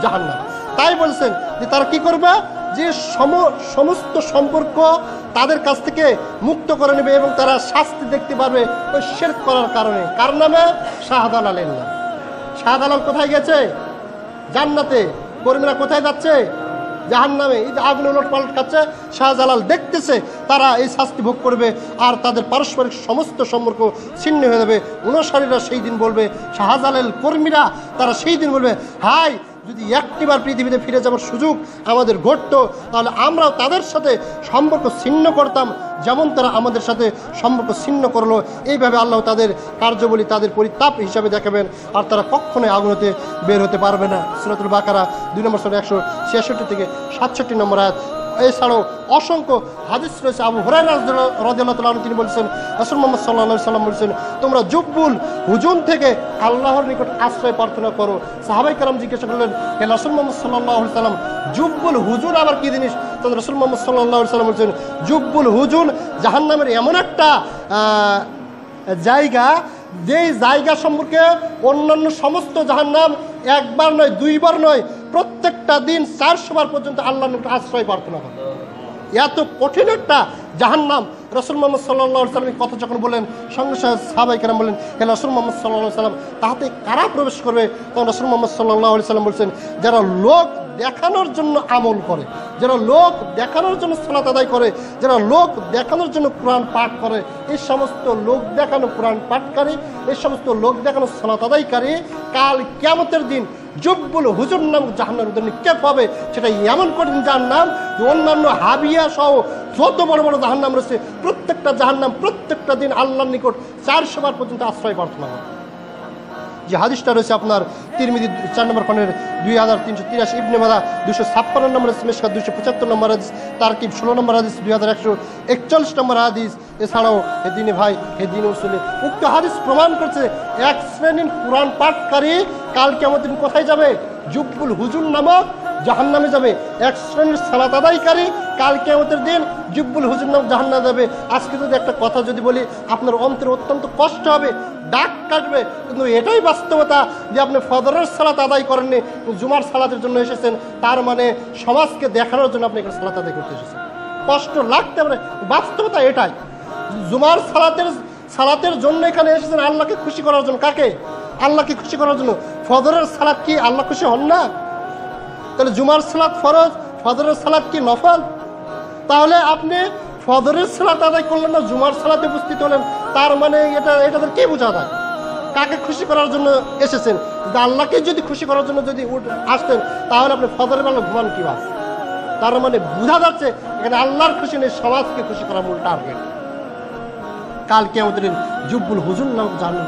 Speaker 1: জাহান্নাম। তাই বলছেন যে তারা কি করবে? যে সমস্ত সম্পর্ক তাদের কাছ থেকে মুক্ত করে নেবে এবং তারা শাস্তি দেখতে পারবে ওই শিরক করার কারণে। কার নামে? শাহজালালের নাম। শাহজালাল কোথায় গেছে? জান্নাতে। কর্মীরা কোথায় যাচ্ছে? জাহান্নামে। এই যে আগুনে উলট পালট খাচ্ছে, শাহজালাল দেখতেছে তারা এই শাস্তি ভোগ করবে আর তাদের পারস্পরিক সমস্ত সম্পর্ক ছিন্ন হয়ে যাবে। অনুসারীরা সেই দিন বলবে, শাহজালাল কর্মীরা তারা সেই দিন বলবে, হাই যদি একটিবার পৃথিবীতে ফিরে যাওয়ার সুযোগ আমাদের ঘটতো তাহলে আমরাও তাদের সাথে সম্পর্ক ছিন্ন করতাম যেমন তারা আমাদের সাথে সম্পর্ক ছিন্ন করলো। এইভাবে আল্লাহ তাদের কার্যবলী তাদের পরিতাপ হিসাবে দেখাবেন আর তারা কখনোই আগুনেতে বের হতে পারবে না। সূরাতুল বাকারা 2 নম্বর সূরা 166 থেকে 67 নম্বর আয়াত। এছাড়াও অসংখ্য হাদিস রয়েছে। আবু হুরায়রা রাদিয়াল্লাহু তাআলা তিনি বলছেন, রাসূল মুহাম্মদ সাল্লাল্লাহু আলাইহি সাল্লাম বলছেন, তোমরা জুব্বুল হুজুন থেকে আল্লাহর নিকট আশ্রয় প্রার্থনা করো। সাহাবায়ে কেরাম জিজ্ঞাসা করলেন, হে রাসূল মুহাম্মদ সাল্লাল্লাহু আলাইহি সাল্লাম, জুব্বুল হুজুন আবার কি জিনিস? তখন রাসূল মুহাম্মদ সাল্লাল্লাহু আলাইহি সাল্লাম বলছেন, জুব্বুল হুজুন জাহান্নামের এমন একটা জায়গা, যেই জায়গা সম্পর্কে অন্যান্য সমস্ত জাহান্নাম একবার নয়, দুইবার নয়, প্রত্যেকটা দিন 400 বার পর্যন্ত আল্লাহর নিকট আশ্রয় প্রার্থনা করে। এত কঠিন একটা জাহান্নাম। রাসূল মুহাম্মদ সাল্লাল্লাহু আলাইহি সাল্লাম কথা যখন বলেন, সঙ্গে সঙ্গে সাহাবায়ে কেরাম বলেন, হে রাসূল মুহাম্মদ সাল্লাল্লাহু আলাইহি সাল্লাম, তাহাতে কারা প্রবেশ করবে? তখন রাসূল মুহাম্মদ সাল্লাল্লাহু আলাইহি সাল্লাম বলছেন, যারা লোক দেখানোর জন্য আমল করে, যারা লোক দেখানোর জন্য সালাত আদায় করে, যারা লোক দেখানোর জন্য কোরআন পাঠ করে, এই সমস্ত লোক দেখানো কোরআন পাঠকারী, এই সমস্ত লোক দেখানো সালাত আদায়কারী কাল কিয়ামতের দিন জুব্বুল হুজুর নামক জাহান্নামের মধ্যে নিক্ষেপ হবে। সেটা এমন কঠিন জাহান্নাম যে অন্যান্য হাবিয়া সহ যত বড় বড় জাহান্নাম রয়েছে প্রত্যেকটা জাহান্নাম প্রত্যেকটা দিন আল্লাহর নিকট 400 বার পর্যন্ত আশ্রয় প্রার্থনা করে। যে হাদিসটা রয়েছে আপনার তিরমিজি 4 নম্বর খণ্ডের 2383, ইবনে মাজাহ 256 নম্বর হাদিস, মিশকাত 275 নম্বর হাদিস, তারকিব 16 নম্বর হাদিস, 2141 নম্বর হাদিস। এছাড়াও হে দিনে ভাই, হে দিন উসুলে, উক্ত হাদিস প্রমাণ করছে এক শ্রেণীর কোরআন পাঠকারী কাল কিয়ামতের দিন কোথায় যাবে? জুব্বুল হুজুর নামক জাহান্নামে যাবে। এক শ্রেণীর সালাত আদায়কারী কাল কিয়ামতের দিন জুব্বুল হুজুর নামক জাহান্নামে যাবে। আজকে যদি একটা কথা যদি বলি আপনার অন্তরে অত্যন্ত কষ্ট হবে, ডাক কাটবে, কিন্তু এটাই বাস্তবতা যে আপনি ফজরের সালাত আদায় করেননি, জুমার সালাতের জন্য এসেছেন, তার মানে সমাজকে দেখানোর জন্য আপনি এখানে সালাত আদায় করতে এসেছেন। কষ্ট লাগতে পারে, বাস্তবতা এটাই। জুমার সালাতের জন্য এখানে এসেছেন আল্লাহকে খুশি করার জন্য। কাকে? আল্লাহকে খুশি করার জন্য। ফজরের সালাত কি আল্লাহ খুশি হন না? তাহলে জুমার সালাত ফরজ, ফজরের সালাত কি নফল? তাহলে আপনি ফজরের সালাত আদায় করলেন না, জুমার সালাতে উপস্থিত হলেন, তার মানে এটাদের কি বোঝা যায়? কাকে খুশি করার জন্য এসেছেন? আল্লাহকে যদি খুশি করার জন্য যদি আসতেন তাহলে আপনি ফজরের বেলা ঘুমান কিভাবে? তার মানে বোঝা যাচ্ছে এখানে আল্লাহর খুশি নেই, সমাজকে খুশি করা মূল টার্গেট। কাল কিয়ামতের দিন জুব্বুল হুজুন নামক জাহান্নাম।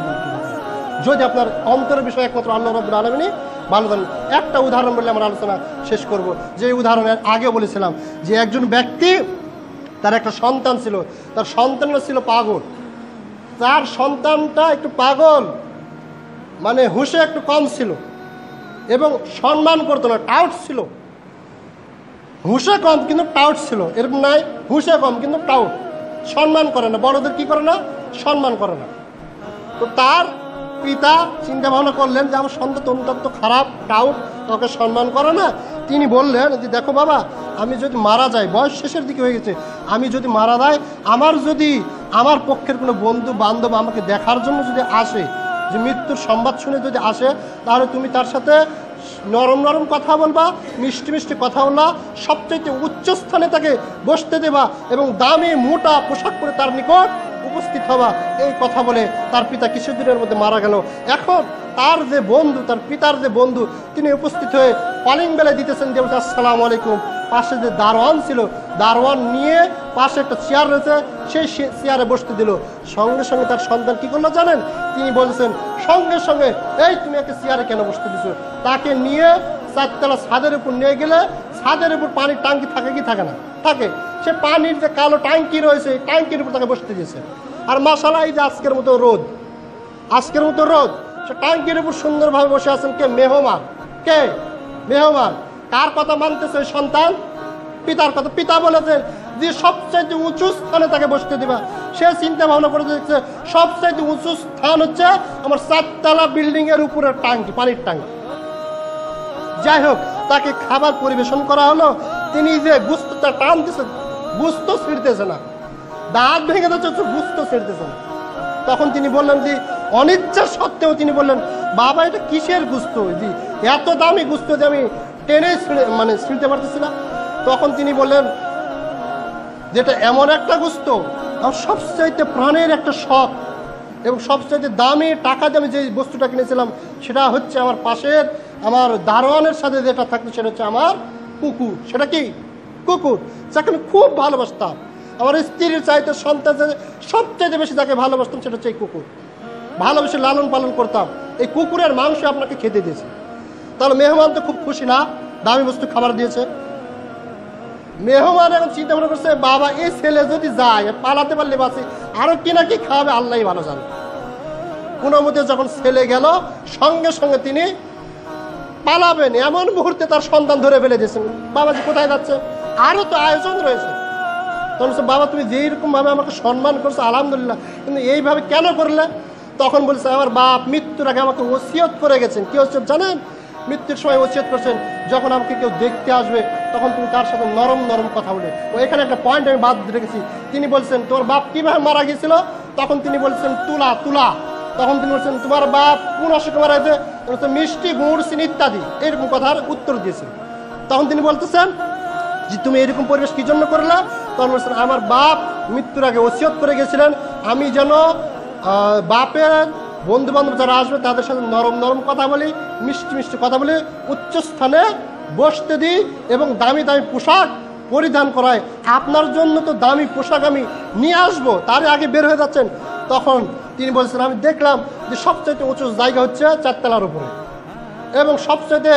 Speaker 1: যদি আপনার অন্তরের বিষয় একমাত্র আল্লাহ রাব্বুল আলামিনই ভালো জানেন। একটা উদাহরণ বলে আমার আলোচনা শেষ করব। যে উদাহরণের আগে বলেছিলাম যে একজন ব্যক্তি, তার একটা সন্তান ছিল, তার সন্তানটা ছিল পাগল। তার সন্তানটা একটু পাগল, মানে হুঁশে একটু কম ছিল এবং সম্মান করতো না, টাউট ছিল। হুঁশে কম কিন্তু টাউট ছিল, এরকম নাই হুঁশে কম কিন্তু টাউট, সম্মান করে না, বড়দের কি করে না, সম্মান করে না। তো তার পিতা চিন্তা ভাবনা করলেন যে আমার সন্তান তো অত্যন্ত খারাপ, টাউট, কাউকে সম্মান করে না। তিনি বললেন যে দেখো বাবা, আমি যদি মারা যাই, বয়স শেষের দিকে হয়ে গেছে, আমি যদি মারা যাই, আমার পক্ষের কোনো বন্ধু বান্ধব আমাকে দেখার জন্য যদি আসে, যে মৃত্যুর সংবাদ শুনে যদি আসে, তাহলে তুমি তার সাথে নরম নরম কথা বলবা, মিষ্টি মিষ্টি কথা বলবা, সবচেয়ে উচ্চ স্থানে তাকে বসতে দেবা এবং দামি মোটা পোশাক পরে তার নিকট উপস্থিত হবা। এই কথা বলে তার পিতা কিছুদিনের মধ্যে মারা গেল। এখন তার যে বন্ধু, তার পিতার যে বন্ধু, তিনি উপস্থিত হয়ে কলিং বেলে দিতেছেন যে আসসালামু আলাইকুম। পাশে যে দারোয়ান ছিল, দারোয়ান নিয়ে পাশে একটা চেয়ার রয়েছে, সেই চেয়ারে বসতে দিল। সঙ্গে সঙ্গে তার সন্তান কি করলো জানেন? তিনি বলছেন সঙ্গে সঙ্গে, এই তুমি একটা চেয়ারে কেন বসতে দিছো? তাকে নিয়ে 4 তলা ছাদের উপর নিয়ে গেলে, ছাদের উপর পানির ট্যাঙ্কি থাকে কি থাকে না? থাকে। সে পানির যে কালো ট্যাঙ্কি রয়েছে, ট্যাঙ্কির উপর তাকে বসতে দিয়েছে। আর মাশাআল্লাহ, এই যে আজকের মতো রোদ, সে ট্যাঙ্কির উপর সুন্দরভাবে বসে আছেন। কে? মেহমান। কে? মেহমান। কার কথা মানতেছে ওই সন্তান? পিতার কথা। পিতা বলেছে যে সবচাইতে উঁচু স্থানে তাকে বসতে দিবা। সে চিন্তা ভাবনা করে দেখছে সবচাইতে উঁচু স্থান হচ্ছে আমার 4 তলা বিল্ডিং এর উপরের ট্যাঙ্কি, পানির ট্যাঙ্কি। যাই হোক, তাকে খাবার পরিবেশন করা হলো। তিনি যে গুস্তটা টানতেছে, গুস্ত ছিঁড়তেছে না, দাঁত ভেঙে যাচ্ছে, গুস্ত ছিঁড়তেছে না। তখন তিনি বললেন যে অনিচ্ছা সত্ত্বেও তিনি বললেন, বাবা এটা কিসের গুস্ত? জি, এত দামি গুস্ত যে আমি টেনে ছিঁড়তে পারতেছি না। তখন তিনি বললেন যেটা এমন একটা গুস্ত, আমার সবচাইতে প্রাণের একটা শখ এবং সবচাইতে দামি টাকা দিয়ে আমি যে বস্তুটা কিনেছিলাম, সেটা হচ্ছে আমার পাশের আমার দারোয়ানের সাথে যেটা থাকতো, সেটা হচ্ছে আমার কুকুর। সেটা কি? কুকুর, যাকে আমি খুব ভালোবাসতাম। আমার স্ত্রীর চাইতে, সন্তান সবচাইতে বেশি যাকে ভালোবাসতাম, সেটা হচ্ছে এই কুকুর। ভালোবেসে লালন পালন করতাম। এই কুকুরের মাংস আপনাকে খেতে দিয়েছে। তাহলে মেহমান তো খুব খুশি না? দামি বস্তু খাবার দিয়েছে। মেহমান এখন চিন্তা ভাবনা করছে, বাবা এই ছেলে যদি যায়, পালাতে পারলে বাঁচে, আরো কি না কি খাওয়াবে আল্লাহ ভালো জানে। কোনো মতে যখন ছেলে গেল, সঙ্গে সঙ্গে তিনি পালাবেন এমন মুহূর্তে তার সন্তান ধরে ফেলে দিয়েছেন। বাবাজি কোথায় যাচ্ছে? আরো তো আয়োজন রয়েছে। তখন বাবা তুমি যেরকম ভাবে আমাকে সম্মান করছো আলহামদুলিল্লাহ, কিন্তু এইভাবে কেন করলে? তখন বলছে আমার বাপ মৃত্যুর আগে আমাকে ওসিয়ত করে গেছেন। কি ওসিয়ত জানেন? মৃত্যুর সময় ওসিয়ত করছেন, যখন আমাকে কেউ দেখতে আসবে তখন তুমি তার সাথে নরম নরম কথা বলে। ও এখানে একটা পয়েন্ট আমি বাদ রেখেছি। তিনি বলছেন তোমার বাপ কিভাবে মারা গিয়েছিল? তখন তিনি বলছেন তুলা। তখন তিনি বলছেন তোমার বাপ কোন অসুখে মারা গেছে? মিষ্টি, গুড়, চিনি ইত্যাদি, এরকম কথার উত্তর দিয়েছেন। তখন তিনি বলতেছেন যে তুমি এরকম পরিবেশ কি জন্য করলে? তখন বলছেন আমার বাপ মৃত্যুর আগে ওসিয়ত করে গেছিলেন আমি যেন বাপের বন্ধু বান্ধব যারা আসবে তাদের সাথে নরম নরম কথা বলি, মিষ্টি মিষ্টি কথা বলি, উচ্চ স্থানে বসতে দিই এবং দামি দামি পোশাক পরিধান করায়। আপনার জন্য তো দামি পোশাক আমি নিয়ে আসবো, তার আগে বের হয়ে যাচ্ছেন। তখন তিনি বলছেন আমি দেখলাম যে সবচাইতে উঁচু জায়গা হচ্ছে 4 তলার উপরে এবং সবচাইতে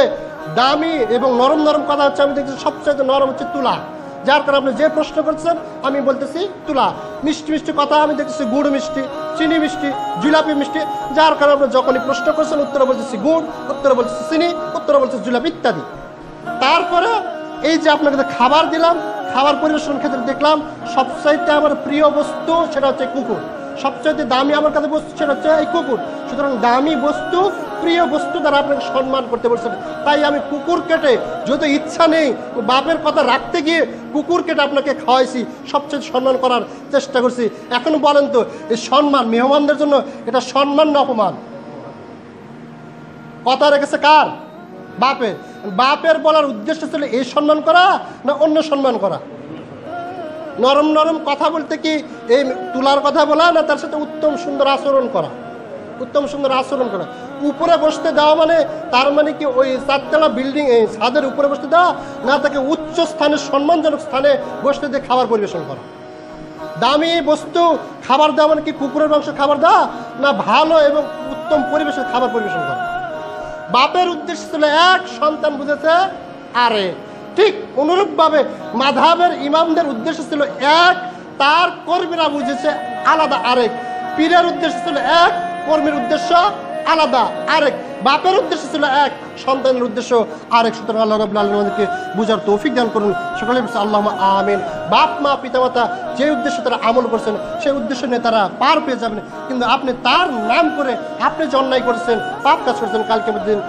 Speaker 1: দামি এবং নরম নরম কথা হচ্ছে, আমি দেখছি সবচাইতে নরম হচ্ছে তুলা। যার কারণে আপনি যে প্রশ্ন করছেন আমি বলতেছি তুলা। মিষ্টি মিষ্টি কথা আমি দেখতেছি গুড় মিষ্টি, চিনি মিষ্টি, জিলাপি মিষ্টি। যার কারণে আপনি যখনই প্রশ্ন করছেন উত্তরে বলতেছি গুড়, উত্তরে বলতেছি চিনি, উত্তরে বলতেছি জিলাপি ইত্যাদি। তারপরে এই যে আপনাকে খাবার দিলাম, খাবার পরিবেশনের ক্ষেত্রে দেখলাম সবচাইতে আমার প্রিয় বস্তু সেটা হচ্ছে কুকুর। সবচাইতে দামি আমার কাছে বস্তু সেটা হচ্ছে এই কুকুর। সুতরাং দামি বস্তু, প্রিয় বস্তু দ্বারা আপনাকে সম্মান করতে বলছেন। তাই আমি কুকুর কেটে, যদি ইচ্ছা নেই বাপের কথা রাখতে গিয়ে কুকুর কেটে আপনাকে খাওয়াইছি, সবচেয়ে সম্মান করার চেষ্টা করছি। এখন বলেন তো এই সম্মান মেহমানদের জন্য এটা সম্মান না অপমান? কথা রেখেছে কার? বাপের। বাপের বলার উদ্দেশ্য ছিল এই সম্মান করা না অন্য সম্মান করা? নরম নরম কথা বলতে কি এই তুলার কথা বলা না তার সাথে উত্তম সুন্দর আচরণ করা? উত্তম সুন্দর আচরণ করা। উপরে বসতে দেওয়া মানে তার মানে কি ওই 4 তলা বিল্ডিং ছাদের উপরে বসতে দেওয়া, না তাকে উচ্চ স্থানে সম্মানজনক স্থানে বসতে দিয়ে খাবার পরিবেশন করা? দামি বস্তু খাবার দেওয়া মানে কি কুকুরের মাংস খাবার দেওয়া, না ভালো এবং উত্তম পরিবেশের খাবার পরিবেশন করা। বাপের উদ্দেশ্য ছিল এক, সন্তান বুঝেছে আরেক। ঠিক অনুরূপভাবে মাযহাবের ইমামদের উদ্দেশ্য ছিল এক, তার কর্মীরা বুঝেছে আলাদা আরেক। পীরের উদ্দেশ্য ছিল এক, কর্মীর উদ্দেশ্য আলাদা আরেক। বাপের উদ্দেশ্য ছিল এক, সন্তানের উদ্দেশ্য আরেক। সুতরাং আল্লাহ রাব্বুল আলামিন আমাদেরকে বুঝার তৌফিক দান করুন। সকলে বলছে আল্লাহুম্মা আমিন। বাপ মা পিতামাতা যে উদ্দেশ্যে তারা আমল করছেন সেই উদ্দেশ্য নিয়ে তারা পার পেয়ে যাবেন, কিন্তু আপনি তার নাম করে আপনি যে অন্যায় করেছেন, পাপ কাজ করেছেন, কালকে দিন